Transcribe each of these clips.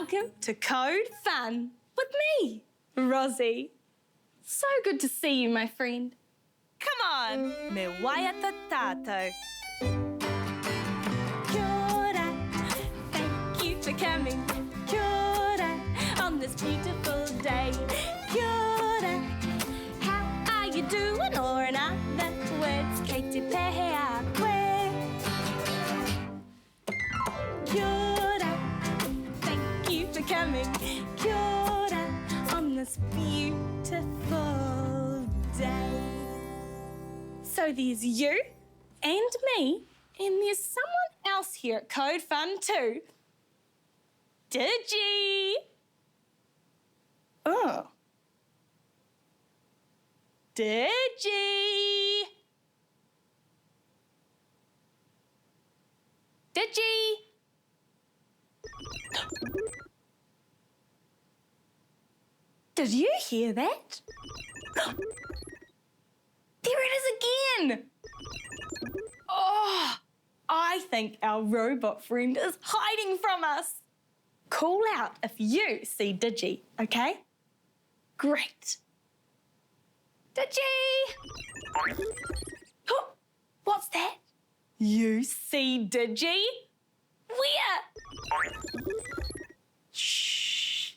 welcome to Code Fun with me, Rozzie. So good to see you, my friend. Come on, me waiata tātou. Kia ora, thank you for coming. Kia ora, on this beautiful day. Kia ora, how are you doing? Or in other words, Katie Pehea Koe. Kia ora, thank you for coming. Kia ora, on this beautiful day. So there's you and me, and there's someone else here at Code Fun too. Digi! Oh. Digi! Digi! Did you hear that? There it is again! Oh, I think our robot friend is hiding from us. Call out if you see Digi, okay? Great. Digi! Oh, what's that? You see Digi? Where? Shh.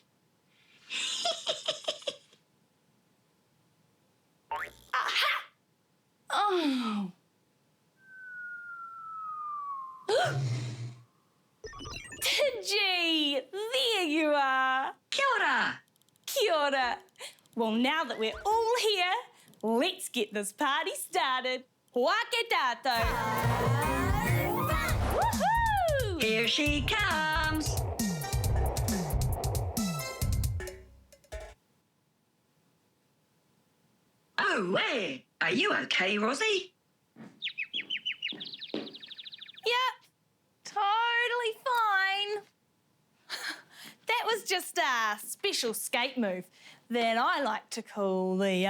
Aha! Oh. Digi! There you are! Kia ora! Kia ora! Well, now that we're all here, let's get this party started. Wake tātou! Woohoo! Here she comes! Oh, hey! Are you okay, Rozzie? Yep, totally fine. That was just a special skate move that I like to call the,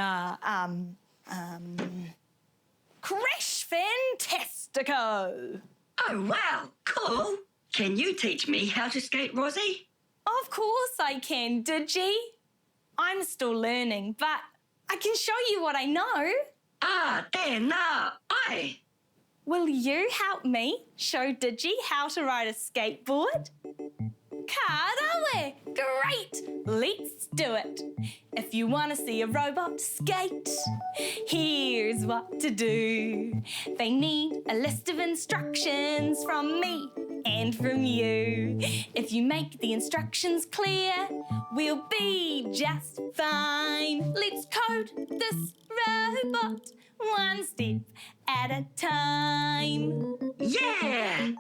Crash Fantastico. Oh, wow! Cool! Can you teach me how to skate, Rozzie? Of course I can, Digi. I'm still learning, but I can show you what I know. Ah, tēnā, ai! Will you help me show Digi how to ride a skateboard? Kārawe! Great! Let's do it. If you want to see a robot skate, here's what to do. They need a list of instructions from me and from you. If you make the instructions clear, we'll be just fine. Let's code this robot one step at a time. Yeah!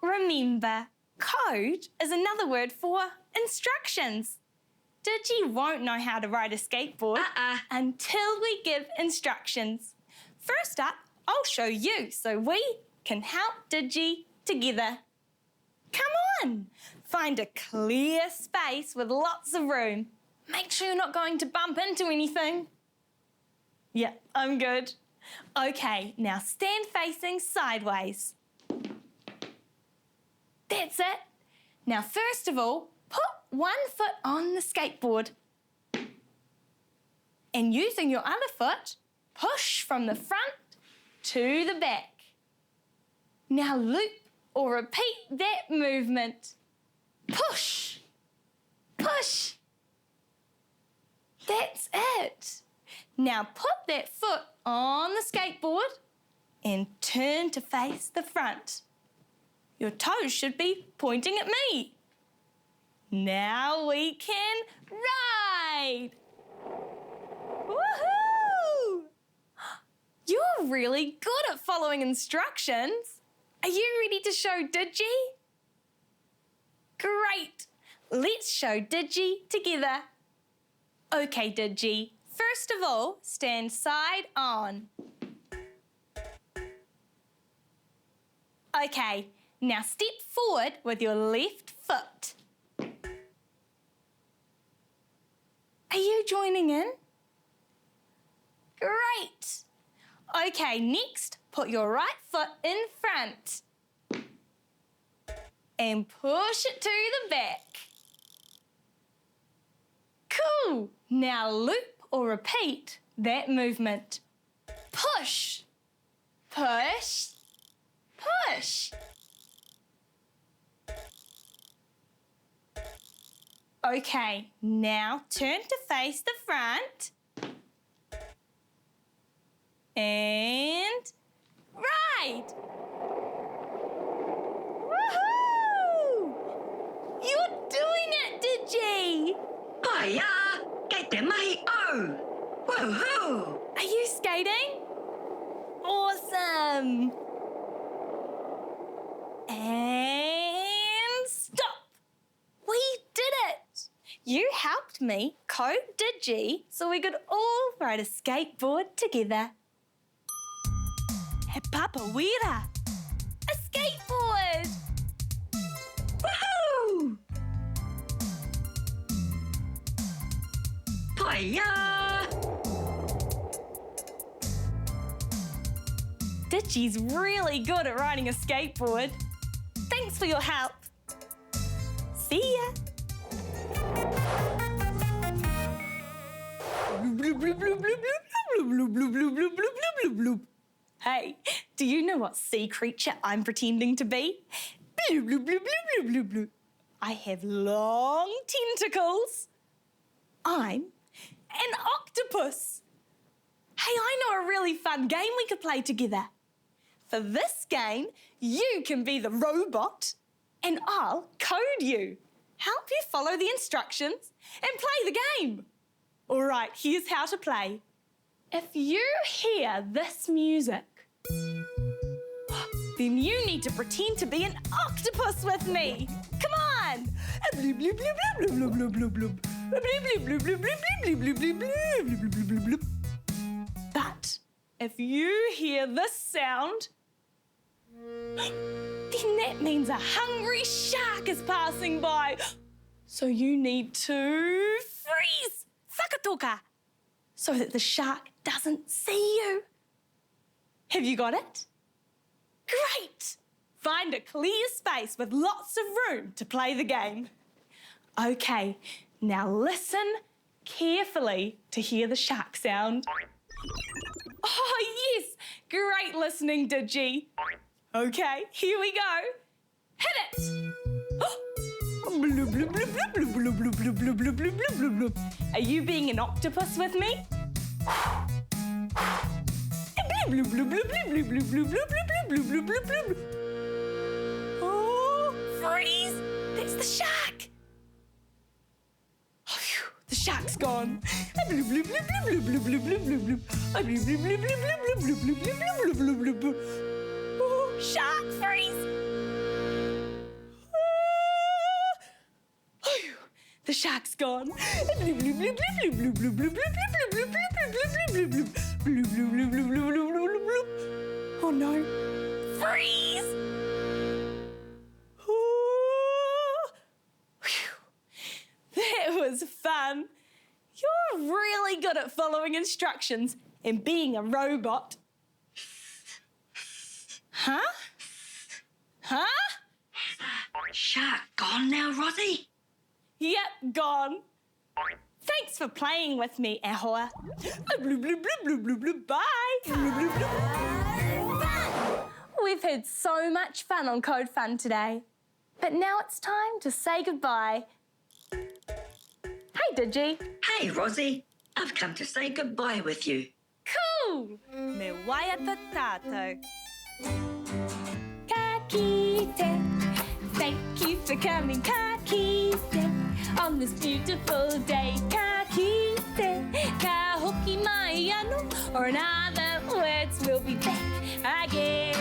Remember, code is another word for instructions. Digi won't know how to ride a skateboard until we give instructions. First up, I'll show you so we can help Digi together. Come on, find a clear space with lots of room. Make sure you're not going to bump into anything. Yeah, I'm good. Okay, now stand facing sideways. That's it. Now, first of all, put one foot on the skateboard. And using your other foot, push from the front to the back. Now loop or repeat that movement. Push, push. That's it. Now put that foot on the skateboard and turn to face the front. Your toes should be pointing at me. Now we can ride. Woohoo! You're really good at following instructions. Are you ready to show Digi? Great. Let's show Digi together. Okay, Digi. First of all, stand side on. Okay. Now step forward with your left foot. Are you joining in? Great. Okay, next, put your right foot in front. and push it to the back. Cool. Now loop or repeat that movement. Push, push, push. Okay, now turn to face the front. And ride! Woohoo! You're doing it, Digi! Hiya! Kei te mahi au! Woohoo! Are you skating? Awesome! And stop! We did it! You helped me code Digi so we could all ride a skateboard together. He papawira! A skateboard! Woohoo! Hiya! Digi's really good at riding a skateboard. Thanks for your help. See ya. Hey, do you know what sea creature I'm pretending to be? I have long tentacles. I'm an octopus. Hey, I know a really fun game we could play together. For this game, you can be the robot and I'll code you, help you follow the instructions and play the game. All right, here's how to play. If you hear this music, then you need to pretend to be an octopus with me. Come on! But if you hear this sound, then that means a hungry shark is passing by. So you need to freeze, whakatoka, so that the shark doesn't see you. Have you got it? Great! Find a clear space with lots of room to play the game. Okay, now listen carefully to hear the shark sound. Oh, yes! Great listening, Digi. Okay, here we go. Hit it! Are you being an octopus with me? Oh, freeze! That's the shark! The shark's gone. Oh, shark freeze! The shark's gone. Oh no. Freeze! That was fun. You're really good at following instructions and being a robot. Huh? Huh? Is the shark gone now, Rozzie? Yep, gone. Thanks for playing with me, Ahoa. Bye. We've had so much fun on Code Fun today. But now it's time to say goodbye. Hey, Digi. Hey, Rozzie. I've come to say goodbye with you. Cool. Me waiata tātou. Ka kite. Thank you for coming, ka kite. On this beautiful day, ka kite. Ka hoki mai ano, or in other words, we'll be back again.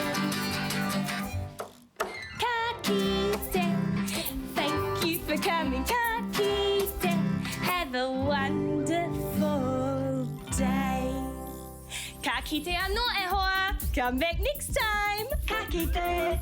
Ka kite. Thank you for coming, ka kite. Have a wonderful day. Ka kite ano e hoa. Come back next time. Ka kite.